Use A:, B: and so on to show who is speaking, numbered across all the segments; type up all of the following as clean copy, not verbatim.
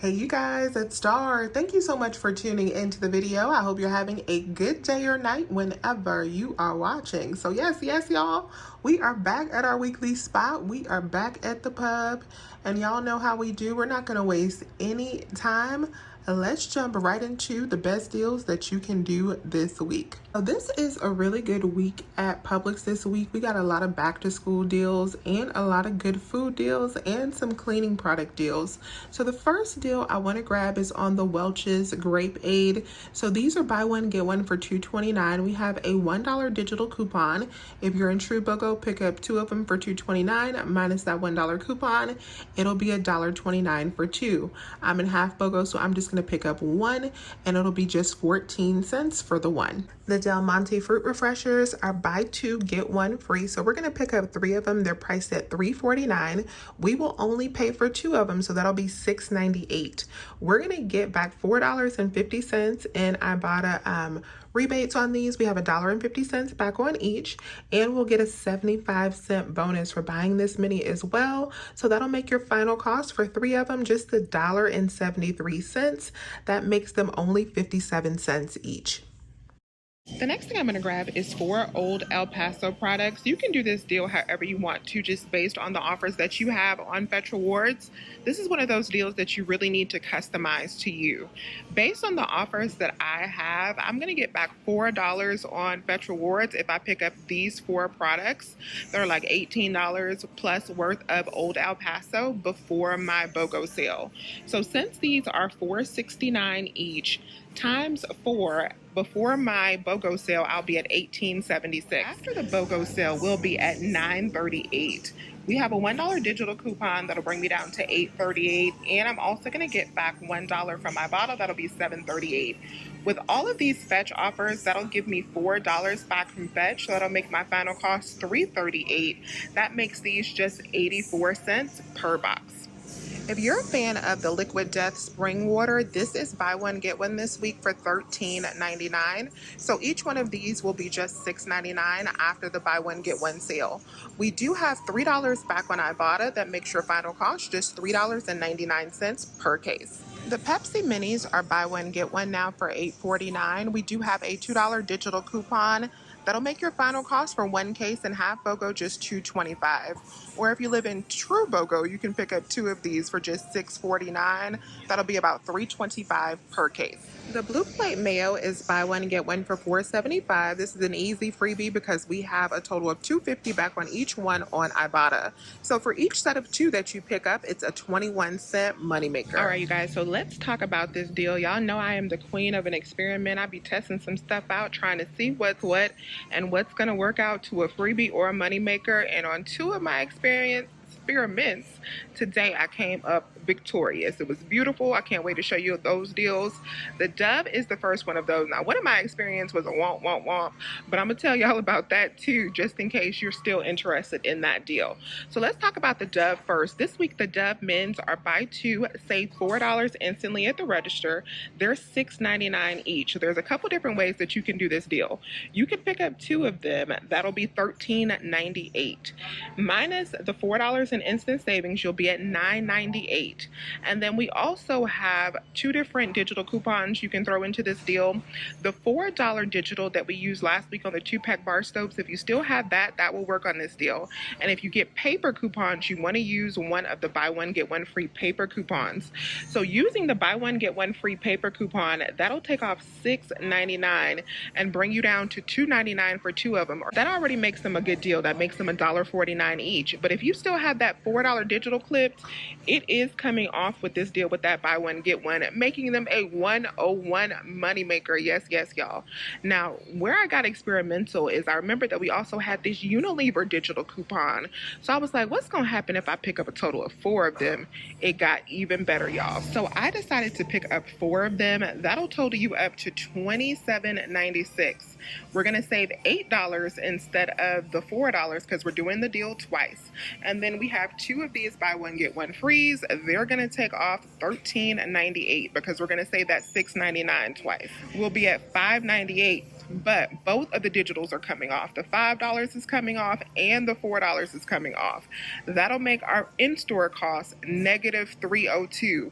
A: Hey you guys, it's Star. Thank you so much for tuning into the video. I hope you're having a good day or night whenever you are watching. So yes, y'all, we are back at our weekly spot. We are back at the pub, and y'all know how we do. We're not going to waste any time. Let's jump right into the best deals that you can do this week. So this is a really good week at Publix this week. We got a lot of back to school deals and a lot of good food deals and some cleaning product deals. So the first deal I want to grab is on the Welch's Grape Aid. So these are buy one get one for $2.29. We have a $1 digital coupon. If you're in True BOGO, pick up 2 of them for $2.29 minus that $1 coupon. It'll be $1.29 for 2. I'm in half BOGO, so I'm just going to pick up 1 and it'll be just 14 cents for the 1. The Del Monte fruit refreshers are buy 2 get 1 free, so we're going to pick up 3 of them. They're priced at $3.49. We will only pay for 2 of them, so that'll be $6.98. We're going to get back $4.50 in Ibotta rebates on these. We have $1.50 back on each, and we'll get a 75-cent bonus for buying this many as well. So that'll make your final cost for 3 of them just $1.73. That makes them only 57 cents each. The next thing I'm going to grab is 4 Old El Paso products. You can do this deal however you want to, just based on the offers that you have on Fetch Rewards. This is one of those deals that you really need to customize to you. Based on the offers that I have, I'm going to get back $4 on Fetch Rewards if I pick up these 4 products. They're like $18 plus worth of Old El Paso before my BOGO sale. So since these are $4.69 each, times 4 before my BOGO sale, I'll be at $18.76. After the BOGO sale, we'll be at $9.38. We have a $1 digital coupon that'll bring me down to $8.38, and I'm also going to get back $1 from my bottle. That'll be $7.38. With all of these Fetch offers, that'll give me $4 back from Fetch, so that'll make my final cost $3.38. That makes these just 84 cents per box. If you're a fan of the Liquid Death Spring Water, this is buy one get one this week for $13.99. So each one of these will be just $6.99 after the buy one get one sale. We do have $3 back on Ibotta. That makes your final cost just $3.99 per case. The Pepsi Minis are buy one get one now for $8.49. We do have a $2 digital coupon. That'll make your final cost for 1 case and half BOGO just $2.25. Or if you live in True BOGO, you can pick up 2 of these for just $6.49. That'll be about $3.25 per case. The Blue Plate Mayo is buy one get one for $4.75. This is an easy freebie because we have a total of $2.50 back on each one on Ibotta. So for each set of 2 that you pick up, it's a 21-cent moneymaker. All right, you guys, so let's talk about this deal. Y'all know I am the queen of an experiment. I be testing some stuff out, trying to see what's what and what's going to work out to a freebie or a moneymaker. And on 2 of my experiments today, I came up victorious. It was beautiful. I can't wait to show you those deals. The Dove is the first one of those. Now, one of my experience was a womp, but I'm gonna tell y'all about that too, just in case you're still interested in that deal. So let's talk about the Dove first. This week, the Dove men's are buy 2, save $4 instantly at the register. They're $6.99 each. So there's a couple different ways that you can do this deal. You can pick up 2 of them. That'll be $13.98. Minus the $4 in instant savings, you'll be at $9.98. And then we also have 2 different digital coupons you can throw into this deal. The $4 digital that we used last week on the 2-pack bar soaps, if you still have that, that will work on this deal. And if you get paper coupons, you want to use one of the buy one get one free paper coupons. So using the buy one get one free paper coupon, that'll take off $6.99 and bring you down to $2.99 for 2 of them. That already makes them a good deal. That makes them $1.49 each. But if you still have that $4 digital clipped, it is coming off with this deal with that buy one get one, making them a 101 moneymaker. Yes, y'all. Now, where I got experimental is I remember that we also had this Unilever digital coupon. So I was like, what's gonna happen if I pick up a total of 4 of them? It got even better, y'all. So I decided to pick up 4 of them. That'll total you up to $27.96. We're gonna save $8 instead of the $4 because we're doing the deal twice. And then we have 2 of these buy one get one frees. They're gonna take off $13.98 because we're gonna save that $6.99 twice. We'll be at $5.98 but both of the digitals are coming off. The $5 is coming off and the $4 is coming off. That'll make our in-store cost negative $302.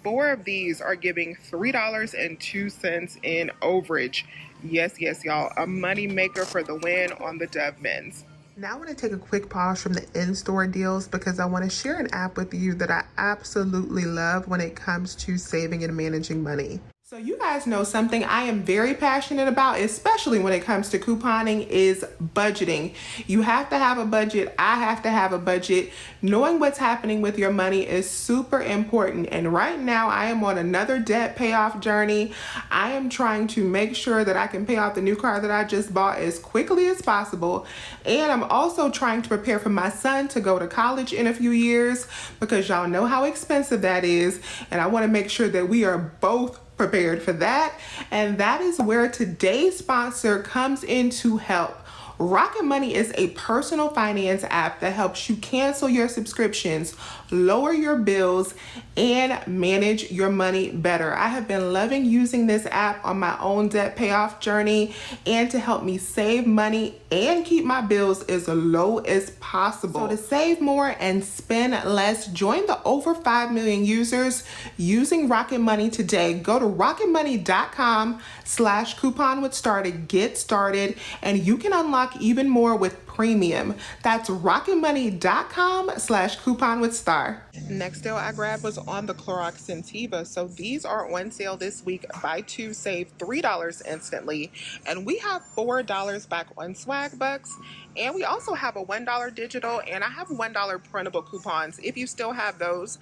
A: 4 of these are giving $3.02 in overage. Yes, yes, y'all, a money maker for the win on the Dove Men's. Now I want to take a quick pause from the in-store deals because I want to share an app with you that I absolutely love when it comes to saving and managing money. So you guys know something I am very passionate about, especially when it comes to couponing, is budgeting. You have to have a budget. I have to have a budget. Knowing what's happening with your money is super important. And right now I am on another debt payoff journey. I am trying to make sure that I can pay off the new car that I just bought as quickly as possible. And I'm also trying to prepare for my son to go to college in a few years because y'all know how expensive that is. And I want to make sure that we are both prepared for that. And that is where today's sponsor comes in to help. Rocket Money is a personal finance app that helps you cancel your subscriptions, lower your bills, and manage your money better. I have been loving using this app on my own debt payoff journey and to help me save money and keep my bills as low as possible. So to save more and spend less, join the over 5 million users using Rocket Money today. Go to rocketmoney.com/couponwithstar to get started, and you can unlock even more with premium. That's rocketmoney.com/couponwithstar. Next deal I grabbed was on the Clorox Scentiva. So these are on sale this week. Buy two, save $3 instantly. And we have $4 back on Swag Bucks. And we also have a $1 digital, and I have $1 printable coupons. If you still have those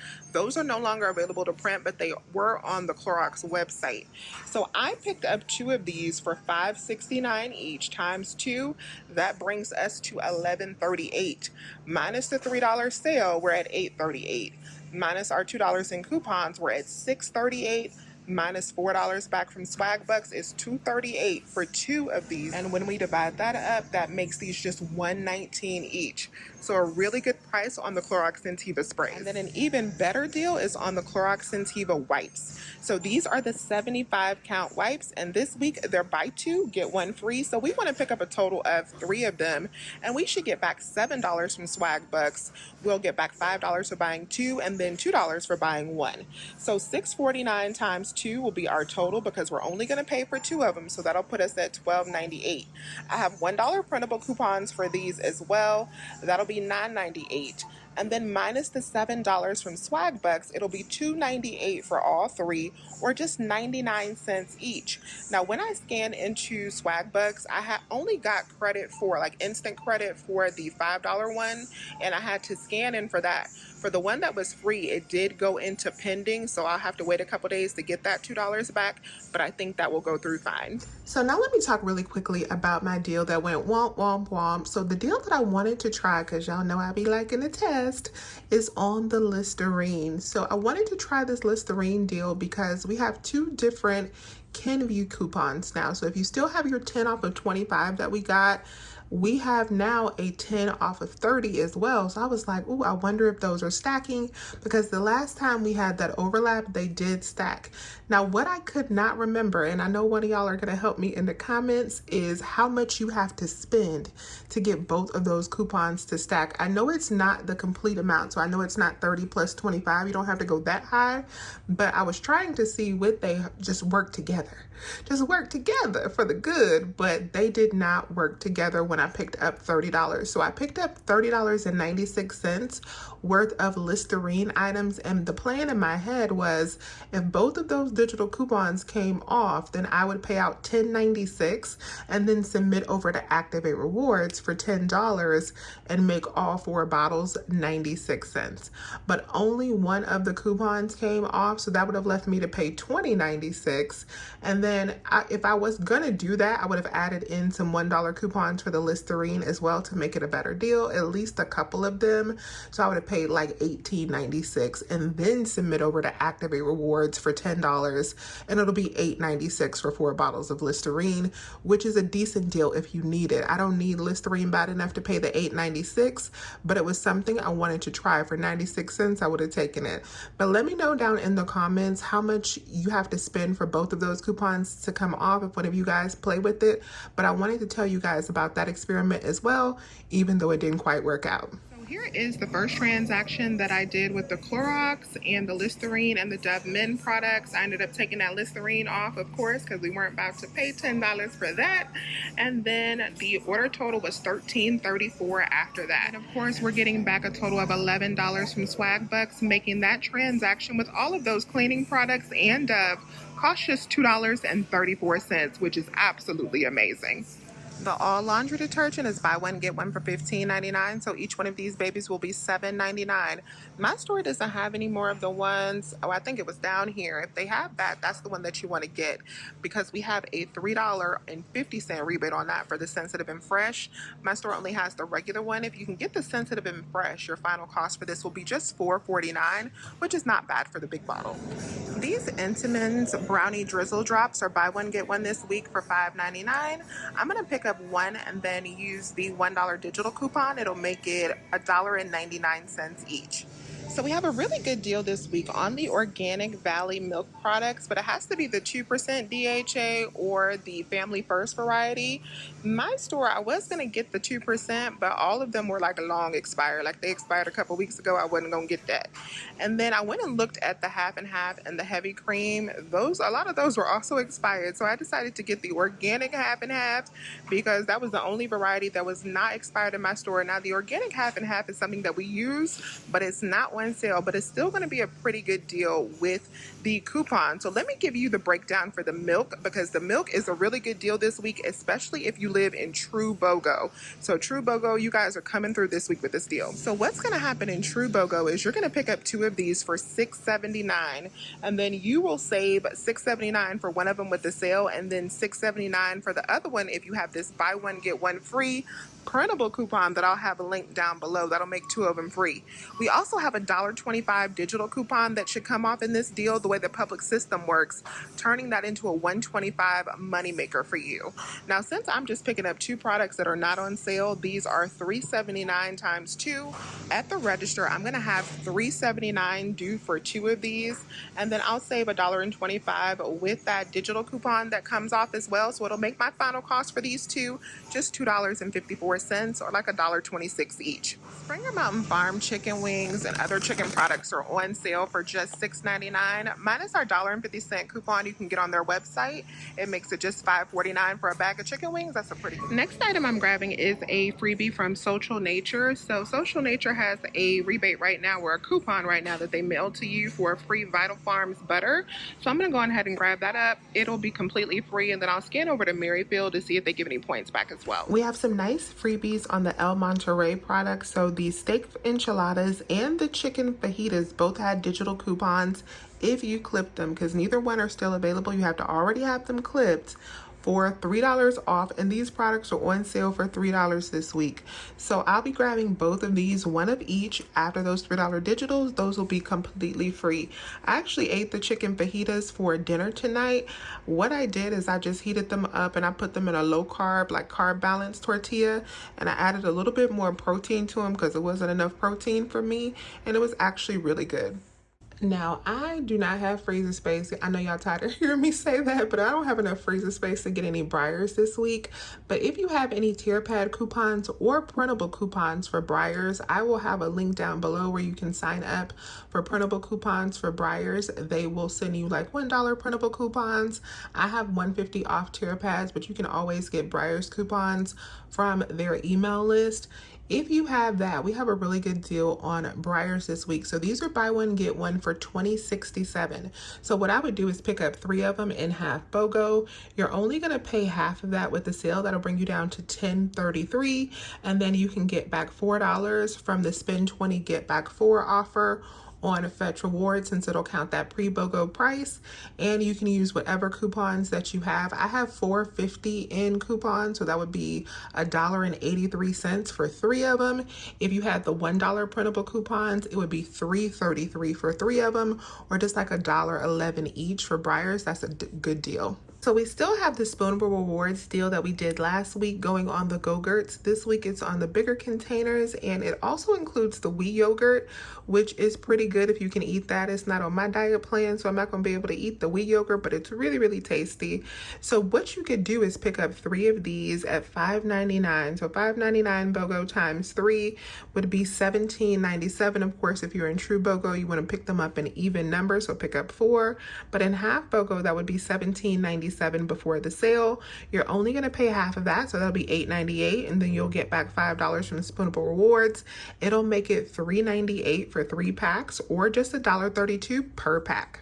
A: are no longer available to print, but they were on the Clorox website. So I picked up 2 of these for $5.69 each times 2. That brings us to $11.38. Minus the $3 sale, we're at $8.38. Minus our $2 in coupons, we're at $6.38. Minus $4 back from Swag Bucks is $2.38 for 2 of these. And when we divide that up, that makes these just $1.19 each. So a really good price on the Clorox Scentiva sprays. And then an even better deal is on the Clorox Scentiva wipes. So these are the 75 count wipes, and this week they're buy 2, get 1 free. So we want to pick up a total of 3 of them, and we should get back $7 from Swag Bucks. We'll get back $5 for buying 2, and then $2 for buying 1. So $6.49 times 2 will be our total because we're only going to pay for 2 of them. So that'll put us at $12.98. I have $1 printable coupons for these as well. That'll be $9.98. And then minus the $7 from Swag Bucks, it'll be $2.98 for all 3, or just 99 cents each. Now, when I scan into Swag Bucks, I only got credit for, like, instant credit for the $5 one, and I had to scan in for that. For the one that was free, it did go into pending, so I'll have to wait a couple days to get that $2 back, but I think that will go through fine. So now let me talk really quickly about my deal that went womp, womp, womp. So the deal that I wanted to try, because y'all know I be liking to test, is on the Listerine. So I wanted to try this Listerine deal because we have 2 different Kenview coupons now. So if you still have your 10 off of 25 that we got, we have now a 10 off of 30 as well. So I was like, ooh, I wonder if those are stacking, because the last time we had that overlap, they did stack. Now, what I could not remember, and I know one of y'all are going to help me in the comments, is how much you have to spend to get both of those coupons to stack. I know it's not the complete amount, so I know it's not 30 plus 25. You don't have to go that high, but I was trying to see would they just work together. Just work together for the good, but they did not work together when I picked up $30. So I picked up $30.96 worth of Listerine items, and the plan in my head was if both of those digital coupons came off, then I would pay out $10.96 and then submit over to Activate Rewards for $10 and make all 4 bottles 96 cents. But only one of the coupons came off, so that would have left me to pay $20.96. And then if I was gonna do that, I would have added in some $1 coupons for the Listerine as well to make it a better deal, at least a couple of them. So I would have paid like $18.96 and then submit over to Activate Rewards for $10, and it'll be $8.96 for 4 bottles of Listerine, which is a decent deal if you need it. I don't need Listerine bad enough to pay the $8.96, but it was something I wanted to try. For 96 cents, I would have taken it. But let me know down in the comments how much you have to spend for both of those coupons to come off if one of you guys play with it. But I wanted to tell you guys about that experiment as well, even though it didn't quite work out. Here is the first transaction that I did with the Clorox and the Listerine and the Dove Men products. I ended up taking that Listerine off, of course, because we weren't about to pay $10 for that. And then the order total was $13.34 after that. And of course, we're getting back a total of $11 from Swag Bucks, making that transaction with all of those cleaning products and Dove cost just $2.34, which is absolutely amazing. The all laundry detergent is buy one, get one for $15.99. So each one of these babies will be $7.99. My store doesn't have any more of the ones. Oh, I think it was down here. If they have that, that's the one that you want to get, because we have a $3.50 rebate on that for the sensitive and fresh. My store only has the regular one. If you can get the sensitive and fresh, your final cost for this will be just $4.49, which is not bad for the big bottle. These Entenmann's brownie drizzle drops are buy one, get one this week for $5.99. I'm going to pick up one and then use the $1 digital coupon. It'll make it $1.99 each. So we have a really good deal this week on the Organic Valley milk products, but it has to be the 2% DHA or the Family First variety. My store, I was going to get the 2%, but all of them were like long expired. Like they expired a couple weeks ago. I wasn't going to get that. And then I went and looked at the half and half and the heavy cream. A lot of those were also expired. So I decided to get the organic half and half because that was the only variety that was not expired in my store. Now the organic half and half is something that we use, but it's not on sale, but it's still going to be a pretty good deal with the coupon. So let me give you the breakdown for the milk, because the milk is a really good deal this week, especially if you live in True BOGO. So True BOGO, you guys are coming through this week with this deal. So what's going to happen in True BOGO is you're going to pick up two of these for $6.79, and then you will save $6.79 for one of them with the sale, and then $6.79 for the other one if you have this buy one get one free printable coupon that I'll have a link down below. That'll make two of them free. We also have a $1.25 digital coupon that should come off in this deal, the way the Publix system works, turning that into a $1.25 moneymaker for you. Now, since I'm just picking up two products that are not on sale, these are $3.79 times two. At the register, I'm going to have $3.79 due for two of these, and then I'll save $1.25 with that digital coupon that comes off as well. So it'll make my final cost for these two just $2.54, or like $1.26 each. Springer Mountain Farm chicken wings and other chicken products are on sale for just $6.99. Minus our $1.50 coupon you can get on their website. It makes it just $5.49 for a bag of chicken wings. That's a pretty good. Next item I'm grabbing is a freebie from Social Nature. So Social Nature has a rebate right now, or a coupon right now, that they mail to you for free Vital Farms butter. So I'm going to go ahead and grab that up. It'll be completely free, and then I'll scan over to Maryfield to see if they give any points back as well. We have some nice freebies on the El Monterey products. So the steak enchiladas and the chicken fajitas both had digital coupons if you clip them, because neither one are still available. You have to already have them clipped for $3 off, and these products are on sale for $3 this week. So I'll be grabbing both of these, one of each. After those $3 digitals, those will be completely free. I actually ate the chicken fajitas for dinner tonight. What I did is I just heated them up and I put them in a low carb, like carb balanced tortilla, and I added a little bit more protein to them because it wasn't enough protein for me, and it was actually really good. Now, I do not have freezer space. I know y'all tired of hearing me say that, but I don't have enough freezer space to get any Breyers this week. But if you have any tier pad coupons or printable coupons for Breyers, I will have a link down below where you can sign up for printable coupons for Breyers. They will send you like $1 printable coupons. I have $1.50 off tier pads, but you can always get Breyers coupons from their email list. If you have that, we have a really good deal on Breyers this week. So these are buy one, get one for $20.67. So what I would do is pick up 3 of them in half BOGO. You're only going to pay half of that with the sale. That'll bring you down to $10.33. And then you can get back $4 from the spend 20, get back 4 offer on Fetch Rewards, since it'll count that pre-BOGO price, and you can use whatever coupons that you have. I have $4.50 in coupons, so that would be $1.83 for 3 of them. If you had the $1 printable coupons, it would be $3.33 for 3 of them, or just like $1.11 each for Breyers. That's a good deal. So we still have the Spoonable Rewards deal that we did last week going on the Go-Gurts. This week it's on the bigger containers, and it also includes the wheat yogurt, which is pretty good if you can eat that. It's not on my diet plan, so I'm not going to be able to eat the wheat yogurt, but it's really, really tasty. So what you could do is pick up 3 of these at $5.99. So $5.99 BOGO times 3 would be $17.97. Of course, if you're in true BOGO, you want to pick them up in even numbers, so pick up 4. But in half BOGO, that would be $17.97 before the sale. You're only going to pay half of that, so that'll be $8.98, and then you'll get back $5 from the Spoonable Rewards. It'll make it $3.98 for 3 packs, or just $1.32 per pack.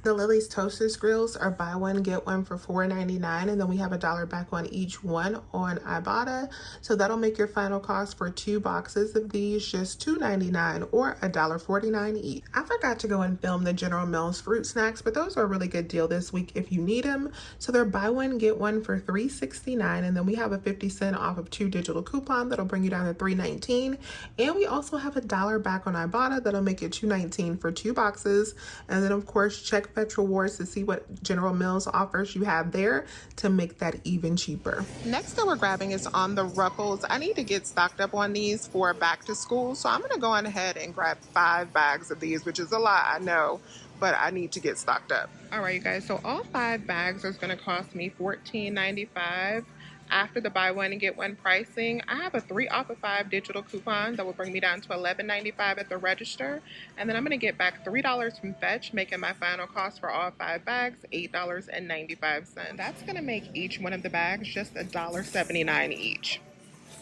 A: The Lily's Toasters Grills are buy one, get one for $4.99, and then we have $1 back on each one on Ibotta. So that'll make your final cost for 2 boxes of these just $2.99 or $1.49 each. I forgot to go and film the General Mills fruit snacks, but those are a really good deal this week if you need them. So they're buy one, get one for $3.69, and then we have a 50-cent off of 2 digital coupon that'll bring you down to $3.19. And we also have $1 back on Ibotta that'll make it $2.19 for 2 boxes. And then of course, check Rebates Rewards to see what General Mills offers you have there to make that even cheaper. Next that we're grabbing is on the Ruffles. I need to get stocked up on these for back to school, so I'm gonna go on ahead and grab 5 bags of these, which is a lot, I know, but I need to get stocked up. All right, you guys, so all 5 bags are gonna cost me $14.95. After the buy one and get one pricing, I have a 3 off of 5 digital coupon that will bring me down to $11.95 at the register. And then I'm going to get back $3 from Fetch, making my final cost for all 5 bags $8.95. That's going to make each one of the bags just $1.79 each.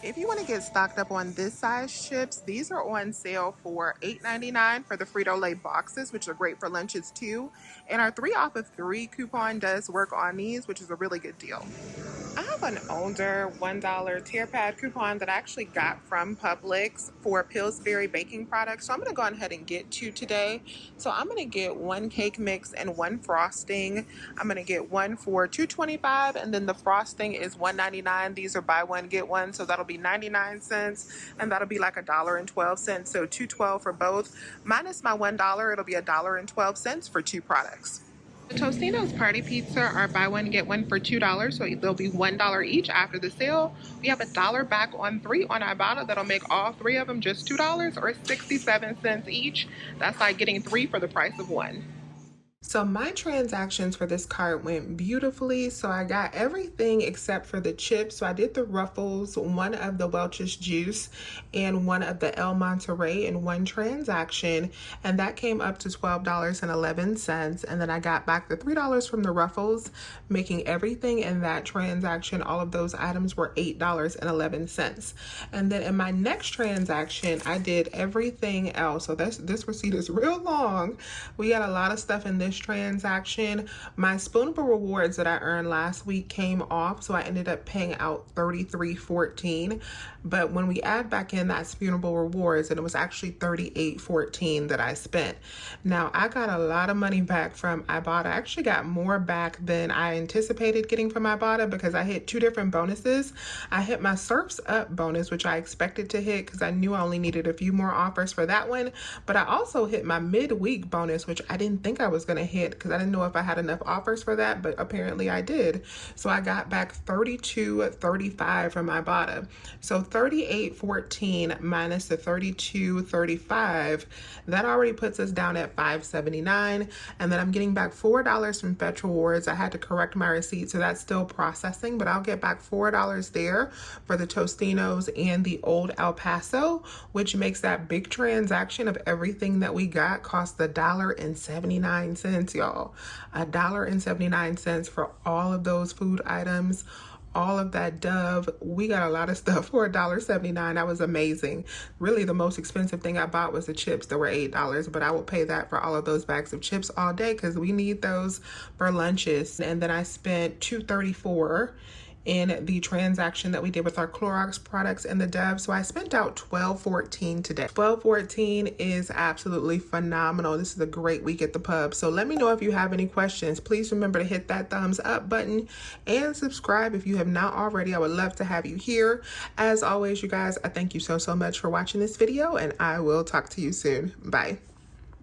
A: If you want to get stocked up on this size chips, these are on sale for $8.99 for the Frito-Lay boxes, which are great for lunches too. And our 3 off of 3 coupon does work on these, which is a really good deal. I have an older $1 tear pad coupon that I actually got from Publix for Pillsbury baking products. So I'm going to go ahead and get 2 today. So I'm going to get 1 cake mix and 1 frosting. I'm going to get 1 for $2.25, and then the frosting is $1.99. These are buy one, get one. So that'll be 99 cents, and that'll be like $1.12. So $2.12 for both. Minus my $1, it'll be $1.12 for 2 products. The Tostino's Party Pizza are buy one, get one for $2, so they'll be $1 each after the sale. We have $1 back on 3 on Ibotta. That'll make all 3 of them just $2 or 67 cents each. That's like getting 3 for the price of 1. So my transactions for this cart went beautifully. So I got everything except for the chips. So I did the Ruffles, 1 of the Welch's Juice, and 1 of the El Monterey in 1 transaction. And that came up to $12.11. And then I got back the $3 from the Ruffles, making everything in that transaction, all of those items were $8.11. And then in my next transaction, I did everything else. So this receipt is real long. We got a lot of stuff in this transaction. My Spoonable Rewards that I earned last week came off, so I ended up paying out $33.14. But when we add back in that Spoonable Rewards, and it was actually $38.14 that I spent. Now I got a lot of money back from Ibotta. I actually got more back than I anticipated getting from Ibotta because I hit 2 different bonuses. I hit my Surfs Up bonus, which I expected to hit because I knew I only needed a few more offers for that one. But I also hit my midweek bonus, which I didn't think I was going to hit because I didn't know if I had enough offers for that, but apparently I did. So I got back $32.35 from Ibotta. So $38.14 minus the $32.35, that already puts us down at $5.79. And then I'm getting back $4 from Fetch Rewards. I had to correct my receipt, so that's still processing, but I'll get back $4 there for the Tostinos and the Old El Paso, which makes that big transaction of everything that we got cost $1.79, y'all. $1.79 for all of those food items, all of that Dove. We got a lot of stuff for $1.79. That was amazing. Really, the most expensive thing I bought was the chips that were $8, but I will pay that for all of those bags of chips all day because we need those for lunches. And then I spent $2.34 in the transaction that we did with our Clorox products and the Dove. So I spent out $12.14 today. $12.14 is absolutely phenomenal. This is a great week at the pub. So let me know if you have any questions. Please remember to hit that thumbs up button and subscribe if you have not already. I would love to have you here. As always, you guys, I thank you so much for watching this video, and I will talk to you soon. Bye.